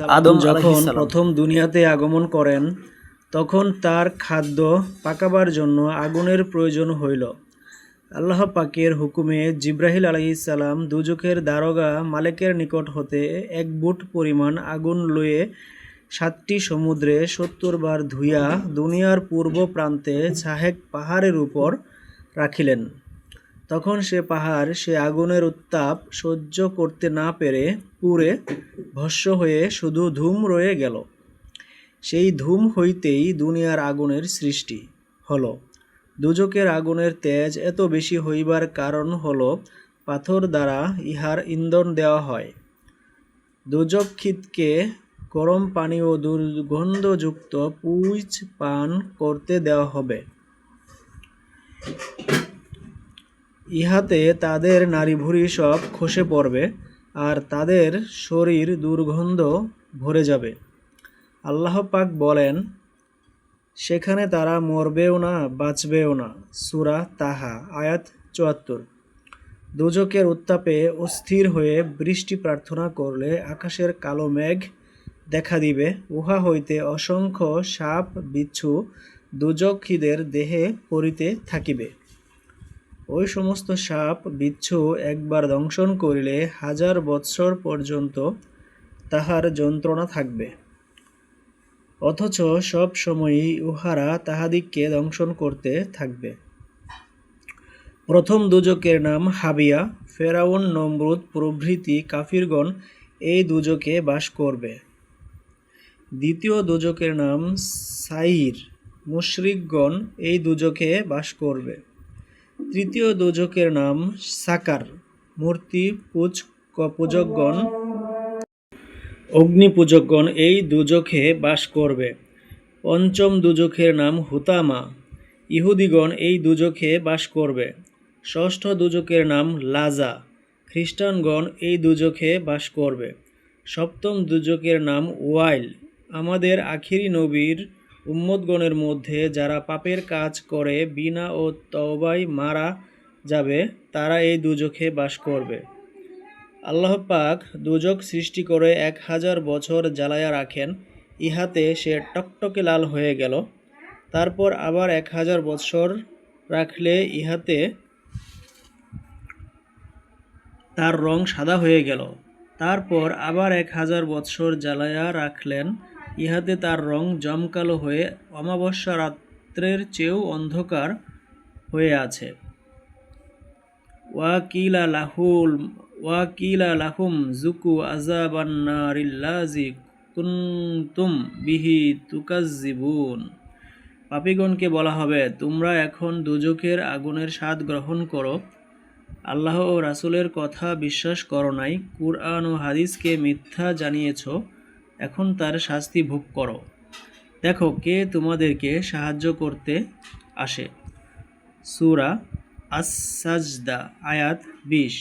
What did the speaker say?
আদম যখন প্রথম দুনিয়াতে আগমন করেন তখন তার খাদ্য পাকাবার জন্য আগুনের প্রয়োজন হইল। আল্লাহ পাকের হুকুমে জিব্রাহিল আলাইহিসসালাম দুজকের দারোগা মালেকের নিকট হতে 1 বুট পরিমাণ আগুন লয়ে 7টি সমুদ্রে 70 বার ধুইয়া দুনিয়ার পূর্ব প্রান্তে ছাহেক পাহাড়ের উপর রাখিলেন। তখন সে পাহাড় সে আগুনের উত্তাপ সহ্য করতে না পেরে পুড়ে ভস্ম হয়ে শুধু ধূম রয়ে গেল। সেই ধূম হইতেই দুনিয়ার আগুনের সৃষ্টি হল। দুজকের আগুনের তেজ এত বেশি হইবার কারণ হল পাথর দ্বারা ইহার ইন্ধন দেওয়া হয়। দুজকখিতকে গরম পানি ও দুর্গন্ধযুক্ত পুইজ পান করতে দেওয়া হবে। ইহাতে তাদের নাড়িভুড়ি সব খসে পড়বে আর তাদের শরীর দুর্গন্ধ ভরে যাবে। আল্লাহ পাক বলেন, সেখানে তারা মরবেও না বাঁচবেও না। সূরা তাহা আয়াত ৭৪। দুজকের উত্তাপে অস্থির হয়ে বৃষ্টি প্রার্থনা করলে আকাশের কালো মেঘ দেখা দিবে, উহা হইতে অসংখ্য সাপ বিচ্ছু দুজকীদের দেহে পড়িতে থাকিবে। ওই সমস্ত সাপ বিচ্ছু একবার দংশন করিলে 1000 বৎসর পর্যন্ত তাহার যন্ত্রণা থাকবে, অথচ সব সময়ই উহারা তাহাদিগকে দংশন করতে থাকবে। প্রথম দুজকের নাম হাবিয়া। ফেরাউন, নমরুদ প্রভৃতি কাফিরগণ এই দুজকে বাস করবে। দ্বিতীয় দুজকের নাম সাইর। মুশরিকগণ এই দুজকে বাস করবে। তৃতীয় দুজকের নাম সাকার। মূর্তি পূজকগণ, অগ্নিপূজকগণ এই দুজকে বাস করবে। পঞ্চম দুজকের নাম হুতামা। ইহুদিগণ এই দুজকে বাস করবে। ষষ্ঠ দুজকের নাম লাজা। খ্রিস্টানগণ এই দুজকে বাস করবে। সপ্তম দুজকের নাম ওয়াইল। আমাদের আখিরি নবীর উম্মতগণের মধ্যে যারা পাপের কাজ করে বিনা ও তওবায় মারা যাবে, তারা এই দুজকে বাস করবে। আল্লাহ পাক দুজক সৃষ্টি করে 1000 বছর জ্বালায়া রাখেন, ইহাতে সে টকটকে লাল হয়ে গেল। তারপর আবার 1000 বৎসর রাখলে ইহাতে তার রং সাদা হয়ে গেল। তারপর আবার 1000 বৎসর জ্বালায়া রাখলেন, ইহাতে তার রং জমকালো হয়ে অমাবস্যা রাত্রের চেয়েও অন্ধকার হয়ে আছে। ওয়াকিলা লাহুম যুকু আযাবান নারিল্লাযী কুনতুম বিহি তুকাজ্জিবুন। পাপীগণকে বলা হবে, তোমরা এখন দুজকের আগুনের স্বাদ গ্রহণ করো। আল্লাহ ও রাসূলের কথা বিশ্বাস করো নাই, কুরআন ও হাদিসকে মিথ্যা জানিয়েছ, এখন তার শাস্তি ভোগ করো। দেখো কে তোমাদেরকে সাহায্য করতে আসে। সূরা আস-সাজদা আয়াত 20।